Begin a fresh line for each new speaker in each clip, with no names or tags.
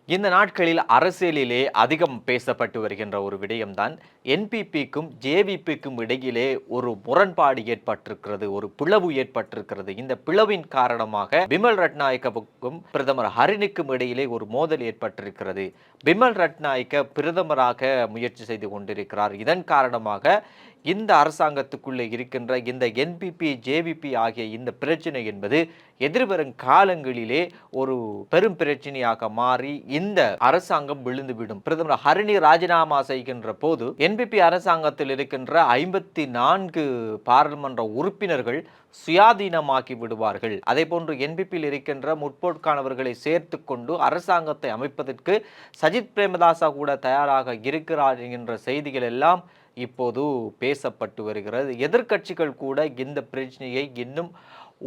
இந்த நாட்களில் அரசியலிலே அதிகம் பேசப்பட்டு வருகின்ற ஒரு விடயம்தான் என்பிபிக்கும் ஜேவிபிக்கும் இடையிலே ஒரு முரண்பாடு ஏற்பட்டிருக்கிறது, ஒரு பிளவு ஏற்பட்டிருக்கிறது. இந்த பிளவின் காரணமாக பிமல் ரட்நாயக்கவுக்கும் பிரதமர் ஹரினுக்கும் இடையிலே ஒரு மோதல் ஏற்பட்டிருக்கிறது. பிமல் ரட்நாயக்க பிரதமராக முயற்சி செய்து கொண்டிருக்கிறார். இதன் காரணமாக இந்த அரசாங்கத்துக்குள்ளே இருக்கின்ற இந்த என்பிபி ஜேவிபி ஆகிய இந்த பிரச்சனை என்பது எதிர்வரும் காலங்களிலே ஒரு பெரும் பிரச்சனையாக மாறி இந்த அரசாங்கம் விழுந்துவிடும். பிரதமர் ஹரிணி ராஜினாமா செய்கின்ற போது என்பிபி அரசாங்கத்தில் இருக்கின்ற 54 பாராளுமன்ற உறுப்பினர்கள் சுயாதீனமாக்கி விடுவார்கள். அதே போன்று என்பிபியில் இருக்கின்ற முற்போக்கானவர்களை சேர்த்து கொண்டு அரசாங்கத்தை அமைப்பதற்கு சஜித் பிரேமதாசா கூட தயாராக இருக்கிறார் என்கின்ற செய்திகள் எல்லாம் இப்போது பேசப்பட்டு வருகிறது. எதிர்க்கட்சிகள் கூட இந்த பிரச்சனையை இன்னும்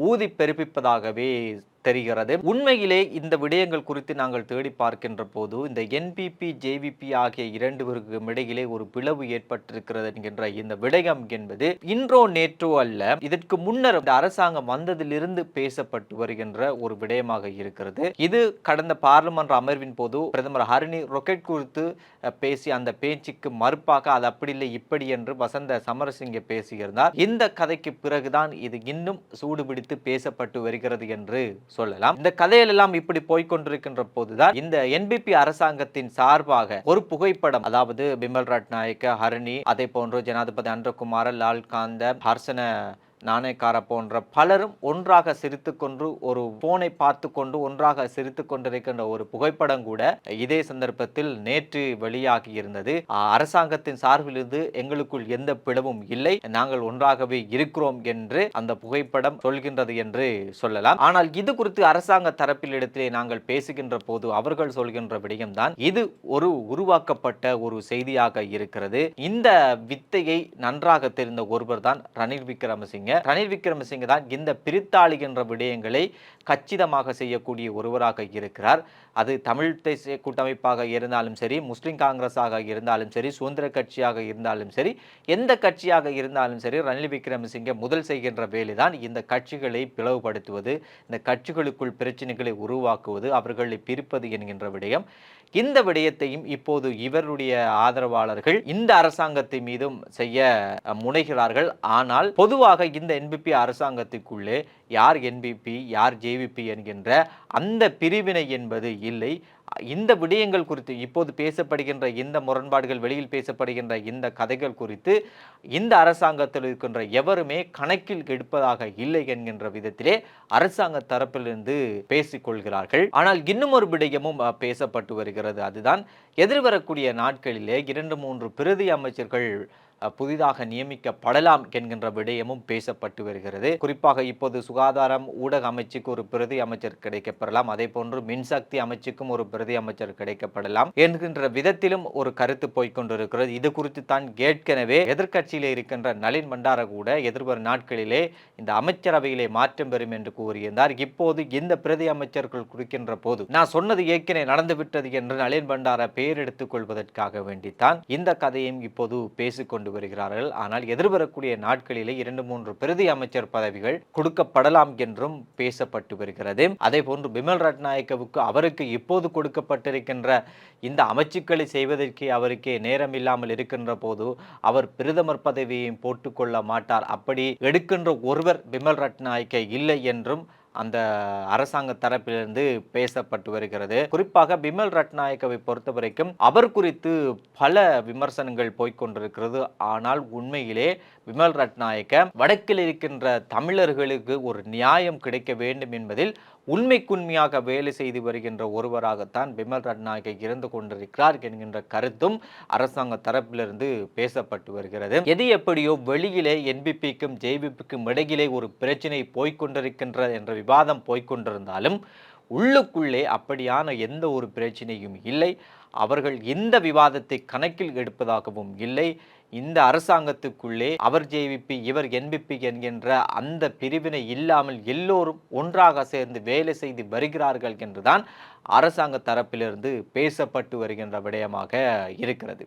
ஊதி பெருப்பிப்பதாகவே தெரிகிறது. உண்மையிலே இந்த விடயங்கள் குறித்து நாங்கள் தேடி பார்க்கின்ற போது இந்த என்பிபி ஜேவிபி ஆகிய இரண்டுவருக்கும் இடையிலே ஒரு பிளவு ஏற்பட்டிருக்கிறது என்கின்ற இந்த விடயம் என்பது இன்றோ நேற்றோ அல்ல, இதற்கு முன்னர் இந்த அரசாங்கம் வந்ததிலிருந்து பேசப்பட்டு வருகின்ற ஒரு விடயமாக இருக்கிறது. இது கடந்த பாராளுமன்ற அமர்வின் போது பிரதமர் ஹரிணி ரொக்கெட் குறித்து பேசி அந்த பேச்சுக்கு மறுப்பாக அது அப்படி இல்லை இப்படி என்று வசந்த சமரசிங்க பேசியிருந்தார். இந்த கதைக்கு பிறகுதான் இது இன்னும் சூடுபிடித்து பேசப்பட்டு வருகிறது என்று சொல்லலாம். இந்த கதையில் எல்லாம் இப்படி போய்கொண்டிருக்கின்ற போதுதான் இந்த என்பிபி அரசாங்கத்தின் சார்பாக ஒரு புகைப்படம், அதாவது பிமல் ரட்நாயக்க, ஹரிணி, அதே போன்று ஜனாதிபதி அன்றகுமார, லால்காந்த, ஹர்சன நாணயக்கார போன்ற பலரும் ஒன்றாக சிரித்துக் கொண்டு ஒரு போனை பார்த்து கொண்டு ஒன்றாக சிரித்துக் கொண்டிருக்கின்ற ஒரு புகைப்படம் கூட இதே சந்தர்ப்பத்தில் நேற்று வெளியாகி இருந்தது. அரசாங்கத்தின் சார்பிலிருந்து எங்களுக்குள் எந்த பிளவும் இல்லை, நாங்கள் ஒன்றாகவே இருக்கிறோம் என்று அந்த புகைப்படம் சொல்கின்றது என்று சொல்லலாம். ஆனால் இது குறித்து அரசாங்க தரப்பில் இடத்திலே நாங்கள் பேசுகின்ற போது அவர்கள் சொல்கின்ற விடயம்தான் இது ஒரு உருவாக்கப்பட்ட ஒரு செய்தியாக இருக்கிறது. இந்த வித்தையை நன்றாக தெரிந்த ஒருவர் தான் ரணில் விக்ரமசிங்க. ரணில் விக்ரமசிங்க தான் இந்த பிரித்தாளி என்ற விடயங்களை கச்சிதமாக செய்யக்கூடிய ஒருவராக இருக்கிறார். அது தமிழ் தேசிய கூட்டமைப்பாக இருந்தாலும் சரி, முஸ்லிம் காங்கிரஸாக இருந்தாலும் சரி, சுதந்திர கட்சியாக இருந்தாலும் சரி, எந்த கட்சியாக இருந்தாலும் சரி, ரணில் விக்ரமசிங்க முதல் செய்கின்ற வேலைதான் இந்த கட்சிகளை பிளவுபடுத்துவது, இந்த கட்சிகளுக்குள் பிரச்சனைகளை உருவாக்குவது, அவர்களை பிரிப்பது என்கின்ற விடயம். இந்த விடயத்தையும் இப்போது இவருடைய ஆதரவாளர்கள் இந்த அரசாங்கத்தை மீதும் செய்ய முனைகிறார்கள். ஆனால் பொதுவாக இந்த என்பிபி அரசாங்கத்துக்குள்ளே யார் என்பிபி யார் ஜேவிபி என்கின்ற அந்த பிரிவினை என்பது இல்லை. இந்த விடயங்கள் குறித்து இப்போது பேசப்படுகின்ற இந்த முரண்பாடுகள், வெளியில் பேசப்படுகின்ற இந்த கதைகள் குறித்து இந்த அரசாங்கத்தில் இருக்கின்ற எவருமே கணக்கில் எடுப்பதாக இல்லை என்கின்ற விதத்திலே அரசாங்க தரப்பிலிருந்து பேசிக்கொள்கிறார்கள். ஆனால் இன்னும் ஒரு விடயமும் பேசப்பட்டு வருகிறது. அதுதான் எதிர்வரக்கூடிய நாட்களிலே 2-3 பிரதி அமைச்சர்கள் புதிதாக நியமிக்கப்படலாம் என்கின்ற விடயமும் பேசப்பட்டு வருகிறது. குறிப்பாக இப்போது சுகாதாரம் ஊடக அமைச்சுக்கு ஒரு பிரதி அமைச்சர் கிடைக்கப்படலாம், அதே போன்று மின்சக்தி அமைச்சுக்கும் ஒரு பிரதி அமைச்சர் கிடைக்கப்படலாம் என்கின்ற விதத்திலும் ஒரு கருத்து போய்கொண்டிருக்கிறது. இது குறித்து தான் ஏற்கனவே எதிர்கட்சியிலே இருக்கின்ற நளின் பண்டார கூட எதிர்வரும் நாட்களிலே இந்த அமைச்சரவையிலே மாற்றம் பெறும் என்று கூறியிருந்தார். இப்போது இந்த பிரதி அமைச்சர்கள் குறிக்கின்ற போது நான் சொன்னது ஏற்கனவே நடந்துவிட்டது என்று நளின் பண்டார பெயர் எடுத்துக் கொள்வதற்காக வேண்டித்தான் இந்த கதையும் இப்போது பேசிக்கொண்டு வருகிறார்கள். ஆனால் எதிர்வரக்கூடிய நாட்களிலே 2-3 பிரதி அமைச்சர் பதவிகள் கொடுக்கப்படலாம் என்றும் பேசப்பட்டு வருகிறது. அதே போன்று பிமல் ரட்நாயக்கவுக்கு அவருக்கு இப்போது கொடுக்கப்பட்டிருக்கின்ற இந்த அமைச்சுக்களை செய்வதற்கே அவருக்கே நேரம் இல்லாமல் இருக்கின்ற போது அவர் பிரதமர் பதவியையும் போட்டுக்கொள்ள மாட்டார். அப்படி எடுக்கின்ற ஒருவர் பிமல் ரட்நாயக்க இல்லை என்றும் அந்த அரசாங்க தரப்பிலிருந்து பேசப்பட்டு வருகிறது. குறிப்பாக பிமல் ரட்நாயக்கவை பொறுத்த வரைக்கும் அவர் குறித்து பல விமர்சனங்கள் போய்கொண்டிருக்கிறது. ஆனால் உண்மையிலே பிமல் ரட்நாயக்க வடக்கில் இருக்கின்ற தமிழர்களுக்கு ஒரு நியாயம் கிடைக்க வேண்டும் என்பதில் உண்மைக்குண்மையாக வேலை செய்து வருகின்ற ஒருவராகத்தான் பிமல் ரட்நாயக்க இருந்து கொண்டிருக்கிறார் என்கின்ற கருத்தும் அரசாங்க தரப்பிலிருந்து பேசப்பட்டு வருகிறது. எது எப்படியோ வெளியிலே என்பிபிக்கும் ஜேவிபிக்கும் இடையிலே ஒரு பிரச்சனை போய்கொண்டிருக்கின்ற என்ற விவாதம் போய்கொண்டிருந்தாலும் உள்ளுக்குள்ளே அப்படியான எந்த ஒரு பிரச்சனையும் இல்லை. அவர்கள் இந்த விவாதத்தை கணக்கில் எடுப்பதாகவும் இல்லை. இந்த அரசாங்கத்துக்குள்ளே அவர் ஜேவிபி இவர் என்பிபி என்கின்ற அந்த பிரிவினை இல்லாமல் எல்லோரும் ஒன்றாக சேர்ந்து வேலை செய்து வருகிறார்கள் என்றுதான் அரசாங்க தரப்பிலிருந்து பேசப்பட்டு வருகின்ற விடயமாக இருக்கிறது.